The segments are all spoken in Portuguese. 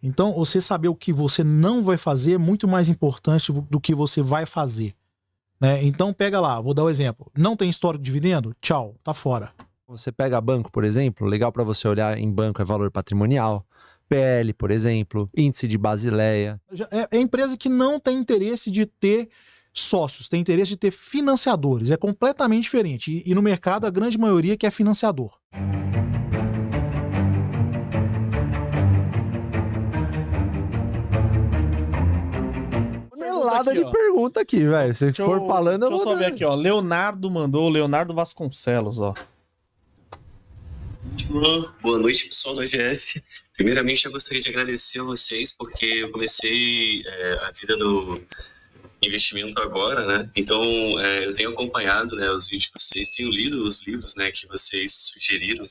Então, você saber o que você não vai fazer é muito mais importante do que você vai fazer, né? Então, pega lá, vou dar um exemplo. Não tem histórico de dividendo? Tchau, tá fora. Você pega banco, por exemplo, legal para você olhar em banco é valor patrimonial, PL, por exemplo, índice de Basileia. É empresa que não tem interesse de ter sócios, tem interesse de ter financiadores. É completamente diferente. E no mercado, a grande maioria que é financiador. Tonelada de pergunta aqui, velho. Se for falando, eu vou... Deixa eu só ver aqui, ó. Leonardo mandou, Leonardo Vasconcelos, ó. Boa noite, pessoal do AGF. Primeiramente, eu gostaria de agradecer a vocês, porque eu comecei a vida no investimento agora, né? Então, eu tenho acompanhado, né, os vídeos de vocês, tenho lido os livros, né, que vocês sugeriram,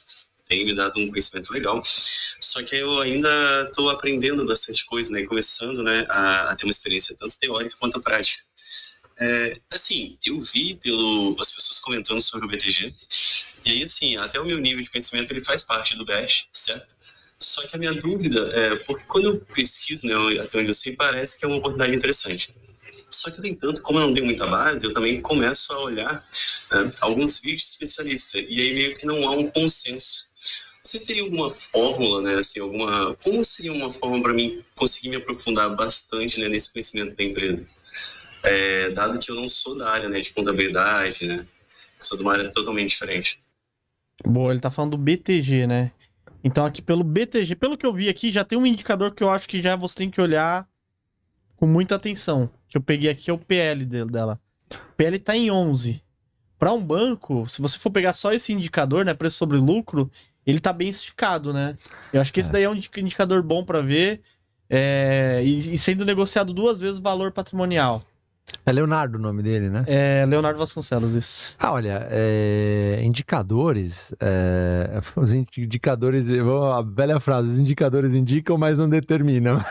tem me dado um conhecimento legal. Só que eu ainda estou aprendendo bastante coisa, né, começando, né, a ter uma experiência tanto teórica quanto prática. Assim, eu vi as pessoas comentando sobre o BTG, e aí, assim, até o meu nível de conhecimento, ele faz parte do BEST, certo? Só que a minha dúvida é, porque quando eu pesquiso, né, até onde eu sei, parece que é uma oportunidade interessante. Só que, no entanto, como eu não tenho muita base, eu também começo a olhar alguns vídeos de especialistas, e aí meio que não há um consenso. Vocês teriam alguma fórmula, né, assim, como seria uma forma para mim conseguir me aprofundar bastante, né, nesse conhecimento da empresa? Dado que eu não sou da área, né, de contabilidade, né, sou de uma área totalmente diferente. Boa, ele tá falando do BTG, né? Então aqui pelo BTG, pelo que eu vi aqui, já tem um indicador que eu acho que já você tem que olhar com muita atenção. Que eu peguei aqui é o PL dela. O PL tá em 11. Para um banco, se você for pegar só esse indicador, né, preço sobre lucro, ele tá bem esticado, né? Eu acho que esse daí é um indicador bom para ver. E sendo negociado 2 vezes o valor patrimonial. É Leonardo o nome dele, né? É Leonardo Vasconcelos, isso. Olha, indicadores, os indicadores, a velha frase, os indicadores indicam, mas não determinam.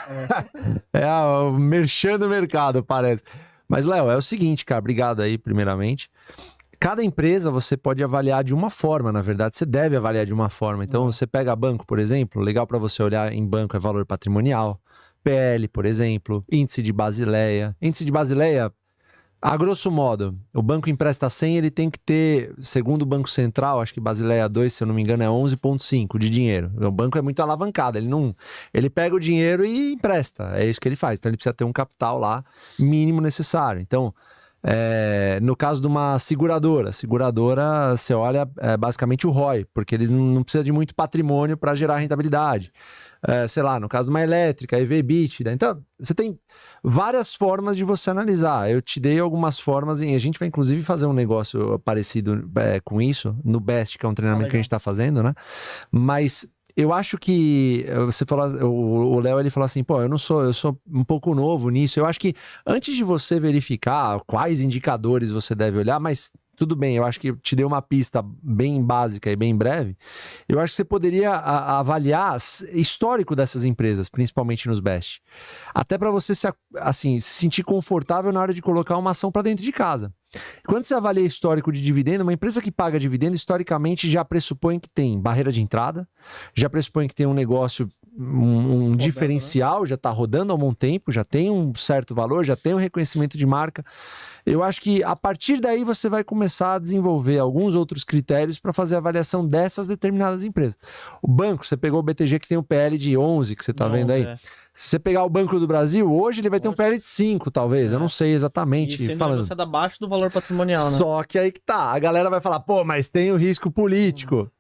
O merchan do mercado, parece. Mas, Léo, é o seguinte, cara, obrigado aí, primeiramente. Cada empresa você pode avaliar de uma forma, na verdade, você deve avaliar de uma forma. Então, você pega banco, por exemplo, legal para você olhar em banco é valor patrimonial, PL, por exemplo, índice de Basileia. Índice de Basileia, a grosso modo, o banco empresta 100, ele tem que ter, segundo o Banco Central, acho que Basileia 2, se eu não me engano, é 11,5 de dinheiro. O banco é muito alavancado, ele pega o dinheiro e empresta, é isso que ele faz. Então ele precisa ter um capital lá mínimo necessário. Então, no caso de uma seguradora, você olha basicamente o ROI, porque ele não precisa de muito patrimônio para gerar rentabilidade. Sei lá, no caso de uma elétrica, EV/EBITDA. Então, você tem várias formas de você analisar. Eu te dei algumas formas, e a gente vai inclusive fazer um negócio parecido com isso, no BEST, que é um treinamento que a gente está fazendo, né? Mas eu acho que você falou, o Léo, ele falou assim, eu sou um pouco novo nisso. Eu acho que antes de você verificar quais indicadores você deve olhar, mas tudo bem, eu acho que te dei uma pista bem básica e bem breve. Eu acho que você poderia avaliar histórico dessas empresas, principalmente nos BEST. Até para você se sentir confortável na hora de colocar uma ação para dentro de casa. Quando você avalia histórico de dividendo, uma empresa que paga dividendo, historicamente, já pressupõe que tem barreira de entrada, já pressupõe que tem um negócio, um diferencial, né? Já está rodando há um bom tempo, já tem um certo valor, já tem um reconhecimento de marca. Eu acho que a partir daí você vai começar a desenvolver alguns outros critérios para fazer a avaliação dessas determinadas empresas. O banco, você pegou o BTG que tem o PL de 11, que você está vendo aí. Se você pegar o Banco do Brasil, hoje ele vai ter um PL de 5, talvez. Eu não sei exatamente. E sendo negociado abaixo do valor patrimonial, né? Só que aí que tá. A galera vai falar, mas tem o risco político.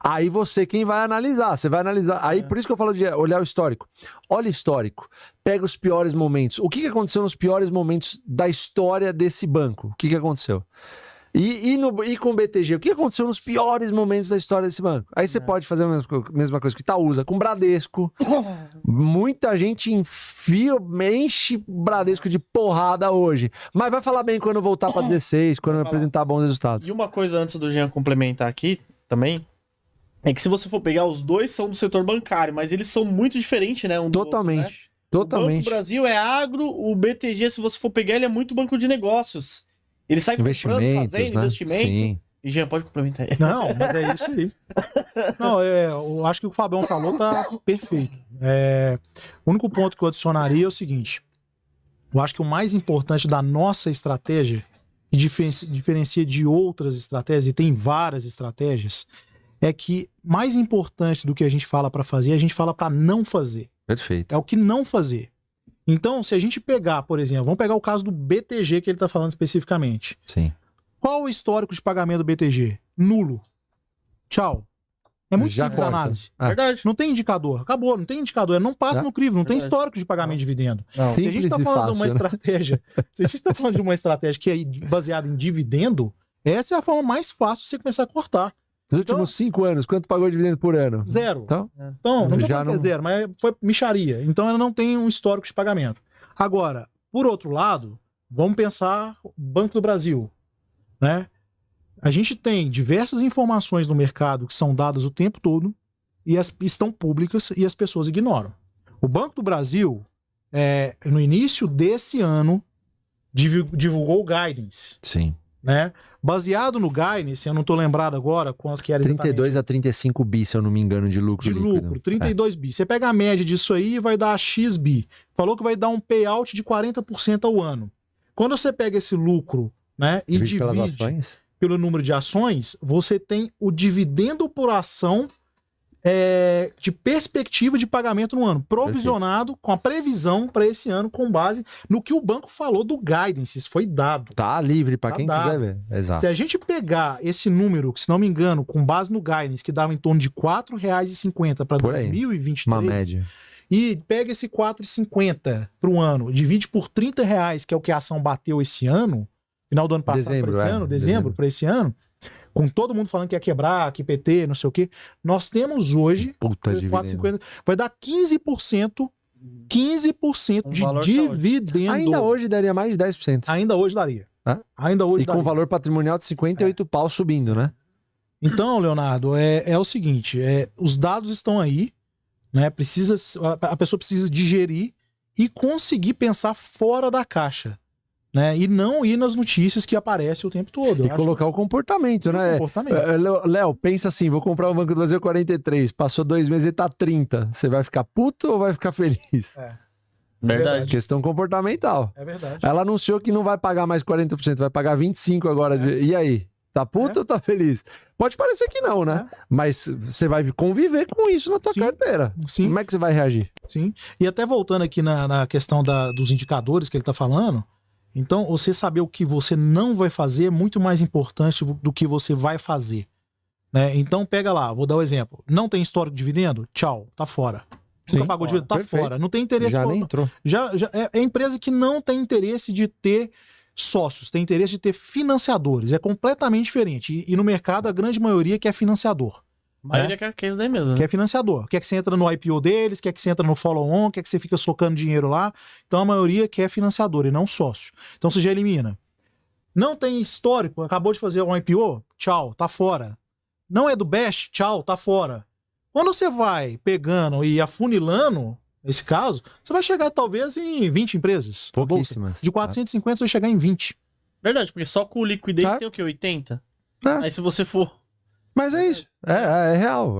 Aí quem vai analisar? Você vai analisar. Aí por isso que eu falo de olhar o histórico. Olha o histórico. Pega os piores momentos. O que aconteceu nos piores momentos da história desse banco? O que aconteceu? E com o BTG, o que aconteceu nos piores momentos da história desse banco? Aí você pode fazer a mesma coisa que Itaúsa, com Bradesco. Muita gente enche Bradesco de porrada hoje. Mas vai falar bem quando voltar para 16, quando apresentar bons resultados. E uma coisa antes do Jean complementar aqui também, é que se você for pegar, os dois são do setor bancário, mas eles são muito diferentes, né? Totalmente. Outro, né? Totalmente. O Banco do Brasil é agro, o BTG, se você for pegar, ele é muito banco de negócios. Ele sai comprando, fazendo investimento. Sim. E Jean, pode complementar aí. Não, mas é isso aí. Não, eu acho que o que o Fabião falou tá perfeito. O único ponto que eu adicionaria é o seguinte. Eu acho que o mais importante da nossa estratégia, que diferencia de outras estratégias, e tem várias estratégias, é que mais importante do que a gente fala para fazer, a gente fala para não fazer. Perfeito. É o que não fazer. Então, se a gente pegar, por exemplo, vamos pegar o caso do BTG que ele está falando especificamente. Sim. Qual o histórico de pagamento do BTG? Nulo. Tchau. É muito Já simples a corta. análise. Verdade. Não tem indicador. Acabou, não tem indicador. Não passa Tá. no crivo, não tem Verdade. histórico de pagamento de dividendo. Não. Se a gente está Simples e falando de uma fácil, né? estratégia, se a gente está falando de uma estratégia que é baseada em dividendo, essa é a forma mais fácil de você começar a cortar. Nos últimos 5 anos, quanto pagou de dividendo por ano? Zero. Então, Então, não tô Já falando que é não- zero, mas foi micharia. Então ela não tem um histórico de pagamento. Agora, por outro lado, vamos pensar o Banco do Brasil, né? A gente tem diversas informações no mercado que são dadas o tempo todo e estão públicas e as pessoas ignoram. O Banco do Brasil, no início desse ano, divulgou o guidance, sim. né? Baseado no guidance, eu não estou lembrado agora quanto que era exatamente 32 a 35 bi, se eu não me engano, de lucro de líquido. lucro, 32 bi. Você pega a média disso aí e vai dar X bi. Falou que vai dar um payout de 40% ao ano. Quando você pega esse lucro, né, e Divide pelas divide ações? pelo número de ações, você tem o dividendo por ação de perspectiva de pagamento no ano, provisionado com a previsão para esse ano com base no que o banco falou do guidance. Isso foi dado. Tá livre pra Tá quem dado. quiser ver. Exato. Se a gente pegar esse número, que se não me engano, com base no guidance, que dava em torno de R$ 4,50 para Por aí. 2023, Uma média. e pega esse 4,50 para o ano, divide por R$ 30, que é o que a ação bateu esse ano, final do ano passado Dezembro, para esse ano, dezembro para esse ano, com todo mundo falando que ia quebrar, que PT, não sei o quê, nós temos hoje Puta dividendo. 4,50, vai dar 15% Um de valor que tá ótimo. dividendo. Ainda hoje daria mais de 10%. Ainda hoje daria. Hã? Ainda hoje E com daria. valor patrimonial de 58 pau subindo, né? Então, Leonardo, é o seguinte, os dados estão aí, né? A pessoa precisa digerir e conseguir pensar fora da caixa, né? E não ir nas notícias que aparecem o tempo todo. E Eu acho colocar o comportamento, que é né? comportamento. Léo, pensa assim, vou comprar o Banco do Brasil 43, passou 2 meses e tá 30. Você vai ficar puto ou vai ficar feliz? Verdade. Questão comportamental. É verdade. Ela anunciou que não vai pagar mais 40%, vai pagar 25% agora. E aí? Tá puto ou tá feliz? Pode parecer que não, né? Mas você vai conviver com isso na tua Sim. carteira. Sim, Como é que você vai reagir? sim. E até voltando aqui na questão dos indicadores que ele está falando, então você saber o que você não vai fazer é muito mais importante do que você vai fazer, né? Então pega lá, vou dar um exemplo. Não tem histórico de dividendo? Tchau, tá fora. Nunca Sim. pagou dividendo? Tá Perfeito. fora. Não tem interesse. Já nem entrou. É empresa que não tem interesse de ter sócios, tem interesse de ter financiadores. É completamente diferente. E no mercado, a grande maioria quer financiador. A maioria quer isso daí mesmo. Né? Quer financiador. Quer que você entra no IPO deles, quer que você entra no follow-on, quer que você fica socando dinheiro lá. Então a maioria quer financiador e não sócio. Então você já elimina. Não tem histórico, acabou de fazer um IPO? Tchau, tá fora. Não é do Best? Tchau, tá fora. Quando você vai pegando e afunilando, nesse caso, você vai chegar talvez em 20 empresas. na bolsa. Pouquíssimas. De 450 você vai chegar em 20. Verdade, porque só com o liquidez Tá. tem o quê? 80? Tá. Aí se você for... Mas é isso. É real.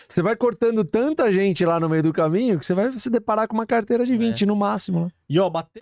Você vai cortando tanta gente lá no meio do caminho que você vai se deparar com uma carteira de 20 no máximo. Né? E ó, bater...